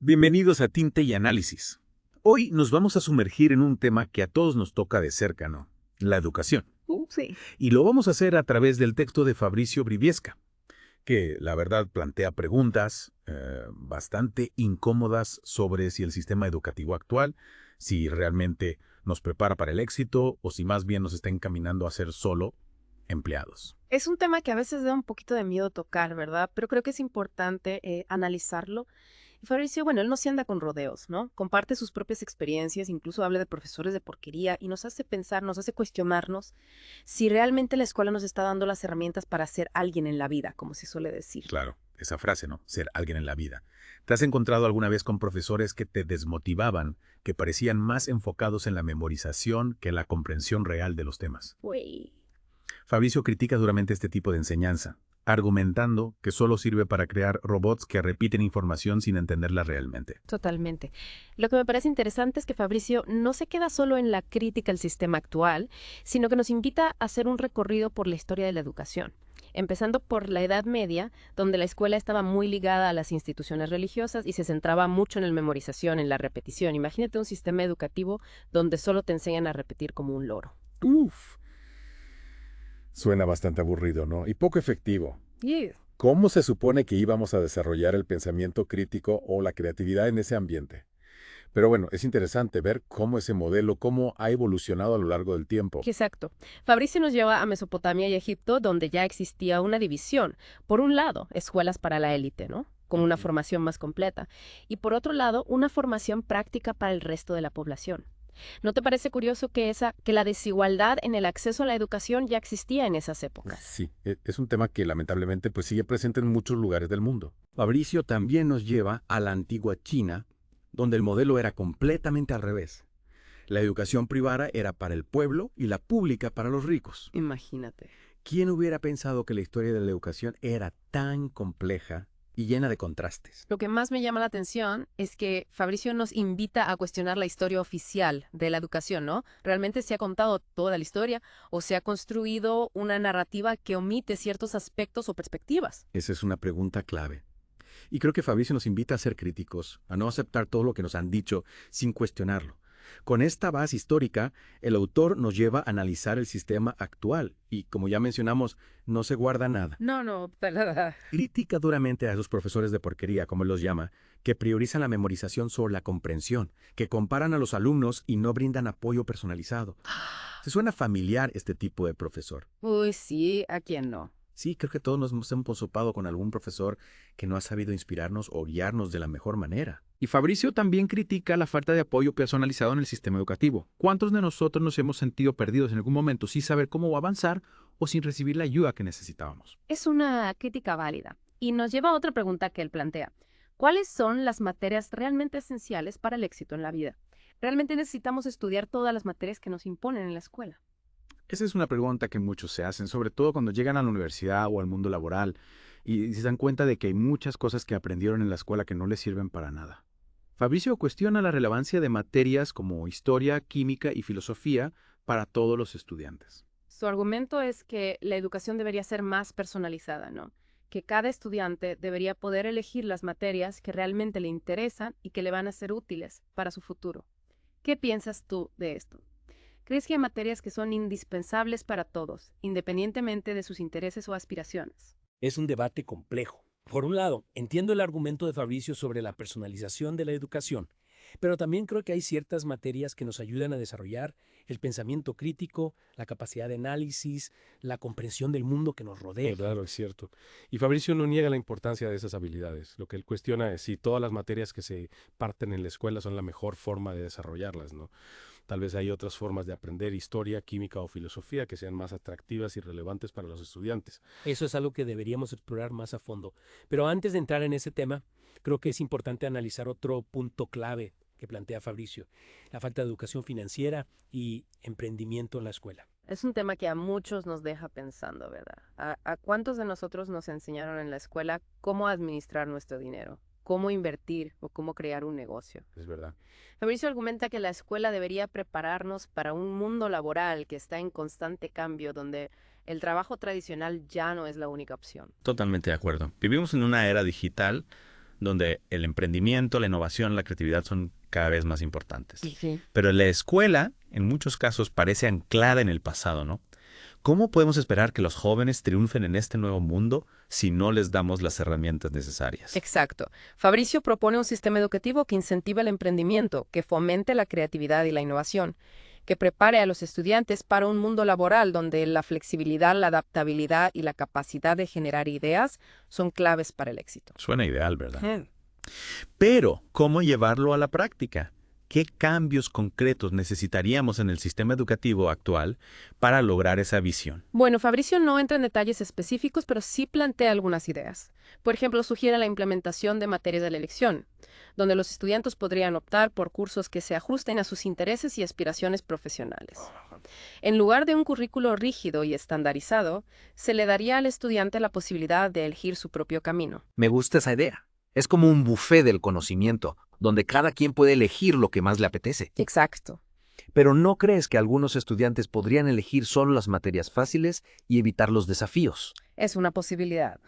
Bienvenidos a Tinte y Análisis. Hoy nos vamos a sumergir en un tema que a todos nos toca de cerca, ¿no? La educación. Sí. Y lo vamos a hacer a través del texto de Fabricio Briviesca, que la verdad plantea preguntas bastante incómodas sobre si el sistema educativo actual, si realmente nos prepara para el éxito o si más bien nos está encaminando a ser solo empleados. Es un tema que a veces da un poquito de miedo tocar, ¿verdad? Pero creo que es importante analizarlo. Y Fabricio, bueno, él no se anda con rodeos, ¿no? Comparte sus propias experiencias, incluso habla de profesores de porquería y nos hace pensar, nos hace cuestionarnos si realmente la escuela nos está dando las herramientas para ser alguien en la vida, como se suele decir. Claro, esa frase, ¿no? Ser alguien en la vida. ¿Te has encontrado alguna vez con profesores que te desmotivaban, que parecían más enfocados en la memorización que en la comprensión real de los temas? Uy. Fabricio critica duramente este tipo de enseñanza, argumentando que solo sirve para crear robots que repiten información sin entenderla realmente. Totalmente. Lo que me parece interesante es que Fabricio no se queda solo en la crítica al sistema actual, sino que nos invita a hacer un recorrido por la historia de la educación, empezando por la Edad Media, donde la escuela estaba muy ligada a las instituciones religiosas y se centraba mucho en la memorización, en la repetición. Imagínate un sistema educativo donde solo te enseñan a repetir como un loro. Uf, suena bastante aburrido, ¿no? Y poco efectivo. Yeah. ¿Cómo se supone que íbamos a desarrollar el pensamiento crítico o la creatividad en ese ambiente? Pero bueno, es interesante ver cómo ese modelo, cómo ha evolucionado a lo largo del tiempo. Exacto. Fabricio nos lleva a Mesopotamia y Egipto, donde ya existía una división. Por un lado, escuelas para la élite, ¿no? Con una formación más completa. Y por otro lado, una formación práctica para el resto de la población. ¿No te parece curioso que la desigualdad en el acceso a la educación ya existía en esas épocas? Sí, es un tema que lamentablemente pues sigue presente en muchos lugares del mundo. Fabricio también nos lleva a la antigua China, donde el modelo era completamente al revés. La educación privada era para el pueblo y la pública para los ricos. Imagínate. ¿Quién hubiera pensado que la historia de la educación era tan compleja y llena de contrastes? Lo que más me llama la atención es que Fabricio nos invita a cuestionar la historia oficial de la educación, ¿no? ¿Realmente se ha contado toda la historia o se ha construido una narrativa que omite ciertos aspectos o perspectivas? Esa es una pregunta clave. Y creo que Fabricio nos invita a ser críticos, a no aceptar todo lo que nos han dicho sin cuestionarlo. Con esta base histórica, el autor nos lleva a analizar el sistema actual y, como ya mencionamos, no se guarda nada. No, para nada. Critica duramente a esos profesores de porquería, como él los llama, que priorizan la memorización sobre la comprensión, que comparan a los alumnos y no brindan apoyo personalizado. ¿Se suena familiar este tipo de profesor? Uy, sí, ¿a quién no? Sí, creo que todos nos hemos topado con algún profesor que no ha sabido inspirarnos o guiarnos de la mejor manera. Y Fabricio también critica la falta de apoyo personalizado en el sistema educativo. ¿Cuántos de nosotros nos hemos sentido perdidos en algún momento sin saber cómo avanzar o sin recibir la ayuda que necesitábamos? Es una crítica válida y nos lleva a otra pregunta que él plantea. ¿Cuáles son las materias realmente esenciales para el éxito en la vida? ¿Realmente necesitamos estudiar todas las materias que nos imponen en la escuela? Esa es una pregunta que muchos se hacen, sobre todo cuando llegan a la universidad o al mundo laboral y se dan cuenta de que hay muchas cosas que aprendieron en la escuela que no les sirven para nada. Fabricio cuestiona la relevancia de materias como historia, química y filosofía para todos los estudiantes. Su argumento es que la educación debería ser más personalizada, ¿no? Que cada estudiante debería poder elegir las materias que realmente le interesan y que le van a ser útiles para su futuro. ¿Qué piensas tú de esto? ¿Crees que hay materias que son indispensables para todos, independientemente de sus intereses o aspiraciones? Es un debate complejo. Por un lado, entiendo el argumento de Fabricio sobre la personalización de la educación, pero también creo que hay ciertas materias que nos ayudan a desarrollar el pensamiento crítico, la capacidad de análisis, la comprensión del mundo que nos rodea. Claro, es cierto. Y Fabricio no niega la importancia de esas habilidades. Lo que él cuestiona es si todas las materias que se parten en la escuela son la mejor forma de desarrollarlas, ¿no? Tal vez hay otras formas de aprender historia, química o filosofía que sean más atractivas y relevantes para los estudiantes. Eso es algo que deberíamos explorar más a fondo. Pero antes de entrar en ese tema, creo que es importante analizar otro punto clave que plantea Fabricio, la falta de educación financiera y emprendimiento en la escuela. Es un tema que a muchos nos deja pensando, ¿verdad? ¿A cuántos de nosotros nos enseñaron en la escuela cómo administrar nuestro dinero? ¿Cómo invertir o cómo crear un negocio? Es verdad. Fabricio argumenta que la escuela debería prepararnos para un mundo laboral que está en constante cambio, donde el trabajo tradicional ya no es la única opción. Totalmente de acuerdo. Vivimos en una era digital donde el emprendimiento, la innovación, la creatividad son cada vez más importantes. Sí. Pero la escuela, en muchos casos, parece anclada en el pasado, ¿no? ¿Cómo podemos esperar que los jóvenes triunfen en este nuevo mundo si no les damos las herramientas necesarias? Exacto. Fabricio propone un sistema educativo que incentive el emprendimiento, que fomente la creatividad y la innovación, que prepare a los estudiantes para un mundo laboral donde la flexibilidad, la adaptabilidad y la capacidad de generar ideas son claves para el éxito. Suena ideal, ¿verdad? Pero, ¿cómo llevarlo a la práctica? ¿Qué cambios concretos necesitaríamos en el sistema educativo actual para lograr esa visión? Bueno, Fabricio no entra en detalles específicos, pero sí plantea algunas ideas. Por ejemplo, sugiere la implementación de materias de la elección, donde los estudiantes podrían optar por cursos que se ajusten a sus intereses y aspiraciones profesionales. En lugar de un currículo rígido y estandarizado, se le daría al estudiante la posibilidad de elegir su propio camino. Me gusta esa idea. Es como un buffet del conocimiento, donde cada quien puede elegir lo que más le apetece. Exacto. Pero ¿no crees que algunos estudiantes podrían elegir solo las materias fáciles y evitar los desafíos? Es una posibilidad.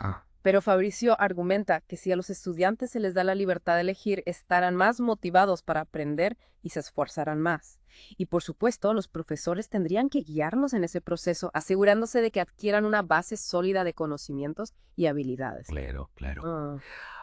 Pero Fabricio argumenta que si a los estudiantes se les da la libertad de elegir, estarán más motivados para aprender y se esforzarán más. Y por supuesto, los profesores tendrían que guiarlos en ese proceso, asegurándose de que adquieran una base sólida de conocimientos y habilidades. Claro.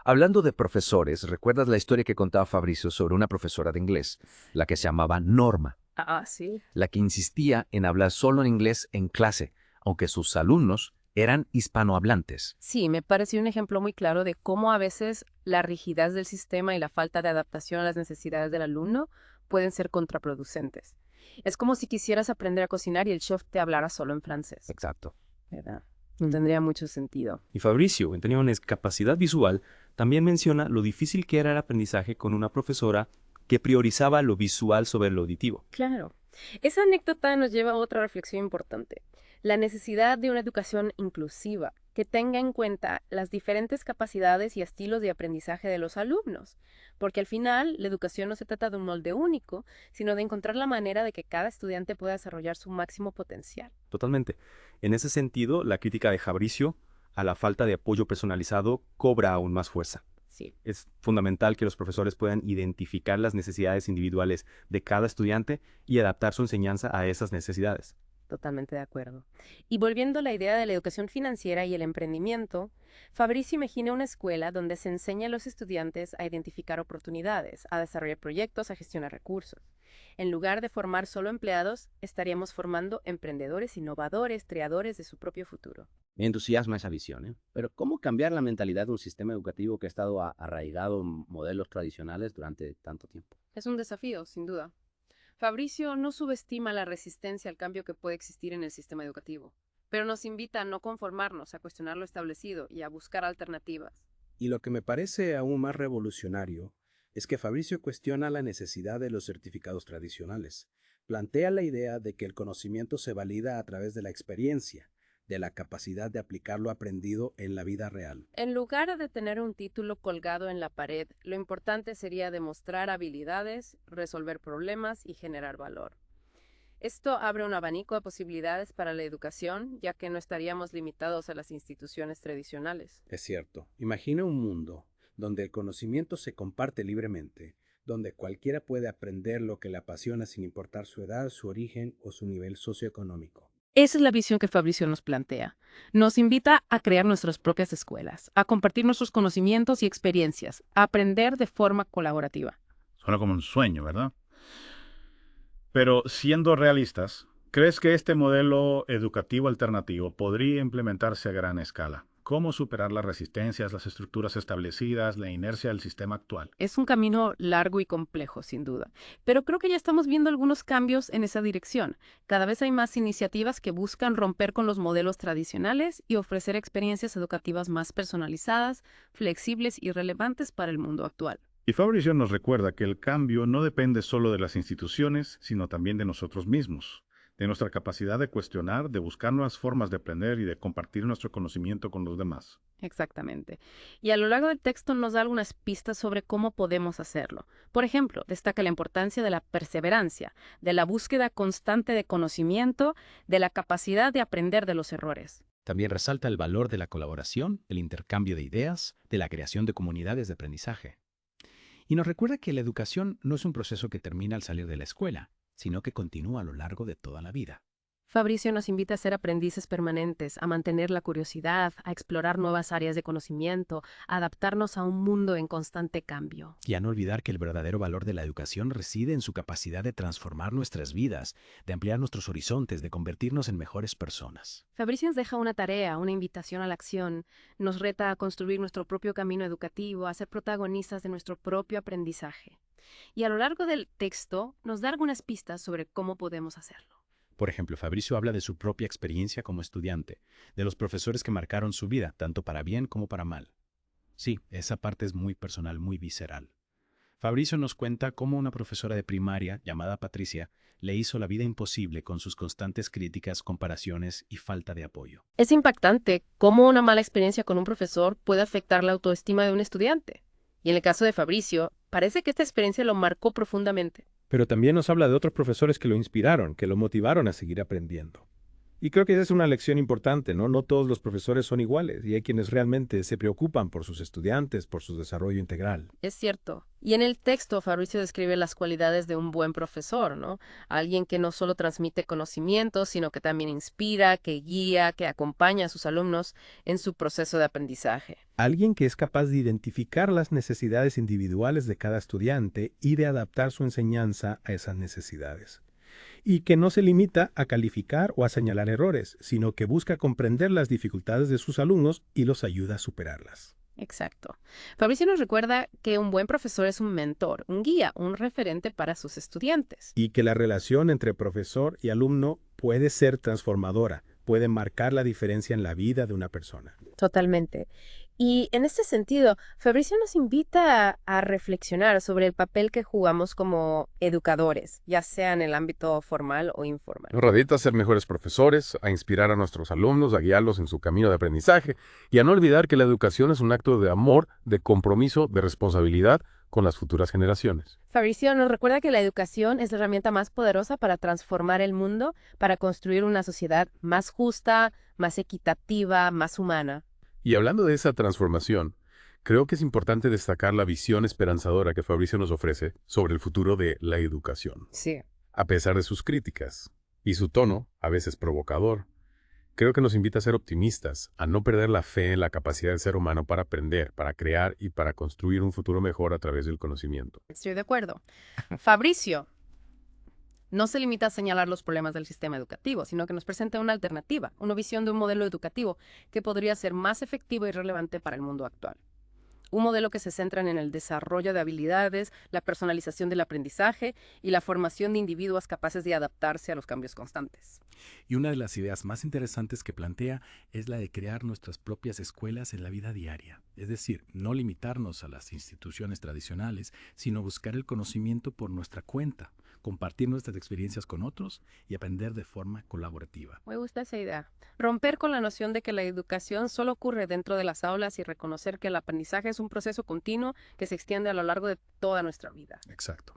Hablando de profesores, ¿recuerdas la historia que contaba Fabricio sobre una profesora de inglés, la que se llamaba Norma, Sí. la que insistía en hablar solo en inglés en clase, aunque sus alumnos eran hispanohablantes? Sí, me pareció un ejemplo muy claro de cómo a veces la rigidez del sistema y la falta de adaptación a las necesidades del alumno pueden ser contraproducentes. Es como si quisieras aprender a cocinar y el chef te hablara solo en francés. Exacto. ¿Verdad? No tendría mucho sentido. Y Fabricio, en tenía una discapacidad visual, también menciona lo difícil que era el aprendizaje con una profesora que priorizaba lo visual sobre lo auditivo. Claro. Esa anécdota nos lleva a otra reflexión importante. La necesidad de una educación inclusiva que tenga en cuenta las diferentes capacidades y estilos de aprendizaje de los alumnos. Porque al final, la educación no se trata de un molde único, sino de encontrar la manera de que cada estudiante pueda desarrollar su máximo potencial. Totalmente. En ese sentido, la crítica de Fabricio a la falta de apoyo personalizado cobra aún más fuerza. Sí. Es fundamental que los profesores puedan identificar las necesidades individuales de cada estudiante y adaptar su enseñanza a esas necesidades. Totalmente de acuerdo. Y volviendo a la idea de la educación financiera y el emprendimiento, Fabricio imagina una escuela donde se enseña a los estudiantes a identificar oportunidades, a desarrollar proyectos, a gestionar recursos. En lugar de formar solo empleados, estaríamos formando emprendedores, innovadores, creadores de su propio futuro. Me entusiasma esa visión, ¿eh? Pero ¿cómo cambiar la mentalidad de un sistema educativo que ha estado arraigado en modelos tradicionales durante tanto tiempo? Es un desafío, sin duda. Fabricio no subestima la resistencia al cambio que puede existir en el sistema educativo, pero nos invita a no conformarnos, a cuestionar lo establecido y a buscar alternativas. Y lo que me parece aún más revolucionario es que Fabricio cuestiona la necesidad de los certificados tradicionales. Plantea la idea de que el conocimiento se valida a través de la experiencia, de la capacidad de aplicar lo aprendido en la vida real. En lugar de tener un título colgado en la pared, lo importante sería demostrar habilidades, resolver problemas y generar valor. Esto abre un abanico de posibilidades para la educación, ya que no estaríamos limitados a las instituciones tradicionales. Es cierto. Imagina un mundo donde el conocimiento se comparte libremente, donde cualquiera puede aprender lo que le apasiona sin importar su edad, su origen o su nivel socioeconómico. Esa es la visión que Fabricio nos plantea. Nos invita a crear nuestras propias escuelas, a compartir nuestros conocimientos y experiencias, a aprender de forma colaborativa. Suena como un sueño, ¿verdad? Pero siendo realistas, ¿crees que este modelo educativo alternativo podría implementarse a gran escala? ¿Cómo superar las resistencias, las estructuras establecidas, la inercia del sistema actual? Es un camino largo y complejo, sin duda, pero creo que ya estamos viendo algunos cambios en esa dirección. Cada vez hay más iniciativas que buscan romper con los modelos tradicionales y ofrecer experiencias educativas más personalizadas, flexibles y relevantes para el mundo actual. Y Fabricio nos recuerda que el cambio no depende solo de las instituciones, sino también de nosotros mismos, de nuestra capacidad de cuestionar, de buscar nuevas formas de aprender y de compartir nuestro conocimiento con los demás. Exactamente. Y a lo largo del texto nos da algunas pistas sobre cómo podemos hacerlo. Por ejemplo, destaca la importancia de la perseverancia, de la búsqueda constante de conocimiento, de la capacidad de aprender de los errores. También resalta el valor de la colaboración, el intercambio de ideas, de la creación de comunidades de aprendizaje. Y nos recuerda que la educación no es un proceso que termina al salir de la escuela, sino que continúa a lo largo de toda la vida. Fabricio nos invita a ser aprendices permanentes, a mantener la curiosidad, a explorar nuevas áreas de conocimiento, a adaptarnos a un mundo en constante cambio. Y a no olvidar que el verdadero valor de la educación reside en su capacidad de transformar nuestras vidas, de ampliar nuestros horizontes, de convertirnos en mejores personas. Fabricio nos deja una tarea, una invitación a la acción, nos reta a construir nuestro propio camino educativo, a ser protagonistas de nuestro propio aprendizaje. Y a lo largo del texto nos da algunas pistas sobre cómo podemos hacerlo. Por ejemplo, Fabricio habla de su propia experiencia como estudiante, de los profesores que marcaron su vida, tanto para bien como para mal. Sí, esa parte es muy personal, muy visceral. Fabricio nos cuenta cómo una profesora de primaria, llamada Patricia, le hizo la vida imposible con sus constantes críticas, comparaciones y falta de apoyo. Es impactante cómo una mala experiencia con un profesor puede afectar la autoestima de un estudiante. Y en el caso de Fabricio, parece que esta experiencia lo marcó profundamente. Pero también nos habla de otros profesores que lo inspiraron, que lo motivaron a seguir aprendiendo. Y creo que esa es una lección importante, ¿no? No todos los profesores son iguales y hay quienes realmente se preocupan por sus estudiantes, por su desarrollo integral. Es cierto. Y en el texto, Fabricio describe las cualidades de un buen profesor, ¿no? Alguien que no solo transmite conocimientos, sino que también inspira, que guía, que acompaña a sus alumnos en su proceso de aprendizaje. Alguien que es capaz de identificar las necesidades individuales de cada estudiante y de adaptar su enseñanza a esas necesidades. Y que no se limita a calificar o a señalar errores, sino que busca comprender las dificultades de sus alumnos y los ayuda a superarlas. Exacto. Fabricio nos recuerda que un buen profesor es un mentor, un guía, un referente para sus estudiantes. Y que la relación entre profesor y alumno puede ser transformadora, puede marcar la diferencia en la vida de una persona. Totalmente. Y en este sentido, Fabricio nos invita a reflexionar sobre el papel que jugamos como educadores, ya sea en el ámbito formal o informal. Nos radita a ser mejores profesores, a inspirar a nuestros alumnos, a guiarlos en su camino de aprendizaje y a no olvidar que la educación es un acto de amor, de compromiso, de responsabilidad con las futuras generaciones. Fabricio nos recuerda que la educación es la herramienta más poderosa para transformar el mundo, para construir una sociedad más justa, más equitativa, más humana. Y hablando de esa transformación, creo que es importante destacar la visión esperanzadora que Fabricio nos ofrece sobre el futuro de la educación. Sí. A pesar de sus críticas y su tono, a veces provocador, creo que nos invita a ser optimistas, a no perder la fe en la capacidad del ser humano para aprender, para crear y para construir un futuro mejor a través del conocimiento. Estoy de acuerdo. Fabricio no se limita a señalar los problemas del sistema educativo, sino que nos presenta una alternativa, una visión de un modelo educativo que podría ser más efectivo y relevante para el mundo actual. Un modelo que se centra en el desarrollo de habilidades, la personalización del aprendizaje y la formación de individuos capaces de adaptarse a los cambios constantes. Y una de las ideas más interesantes que plantea es la de crear nuestras propias escuelas en la vida diaria. Es decir, no limitarnos a las instituciones tradicionales, sino buscar el conocimiento por nuestra cuenta, compartir nuestras experiencias con otros y aprender de forma colaborativa. Me gusta esa idea. Romper con la noción de que la educación solo ocurre dentro de las aulas y reconocer que el aprendizaje es un proceso continuo que se extiende a lo largo de toda nuestra vida. Exacto.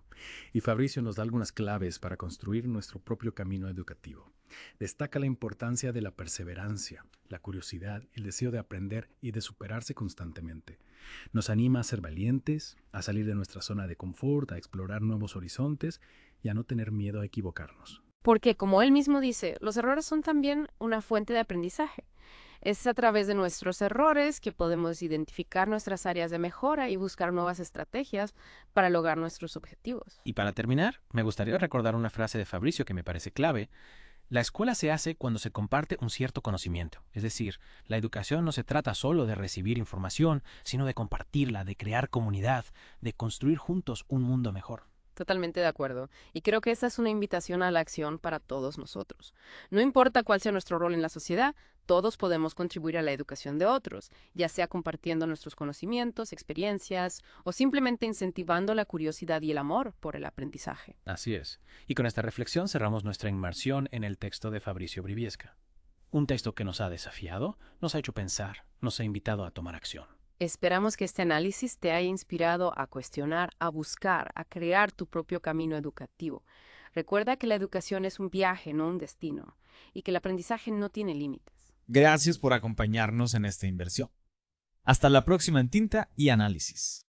Y Fabricio nos da algunas claves para construir nuestro propio camino educativo. Destaca la importancia de la perseverancia, la curiosidad, el deseo de aprender y de superarse constantemente. Nos anima a ser valientes, a salir de nuestra zona de confort, a explorar nuevos horizontes y a no tener miedo a equivocarnos. Porque, como él mismo dice, los errores son también una fuente de aprendizaje. Es a través de nuestros errores que podemos identificar nuestras áreas de mejora y buscar nuevas estrategias para lograr nuestros objetivos. Y para terminar, me gustaría recordar una frase de Fabricio que me parece clave. La escuela se hace cuando se comparte un cierto conocimiento. Es decir, la educación no se trata solo de recibir información, sino de compartirla, de crear comunidad, de construir juntos un mundo mejor. Totalmente de acuerdo. Y creo que esta es una invitación a la acción para todos nosotros. No importa cuál sea nuestro rol en la sociedad, todos podemos contribuir a la educación de otros, ya sea compartiendo nuestros conocimientos, experiencias o simplemente incentivando la curiosidad y el amor por el aprendizaje. Así es. Y con esta reflexión cerramos nuestra inmersión en el texto de Fabricio Briviesca. Un texto que nos ha desafiado, nos ha hecho pensar, nos ha invitado a tomar acción. Esperamos que este análisis te haya inspirado a cuestionar, a buscar, a crear tu propio camino educativo. Recuerda que la educación es un viaje, no un destino, y que el aprendizaje no tiene límites. Gracias por acompañarnos en esta inversión. Hasta la próxima en Tinta y Análisis.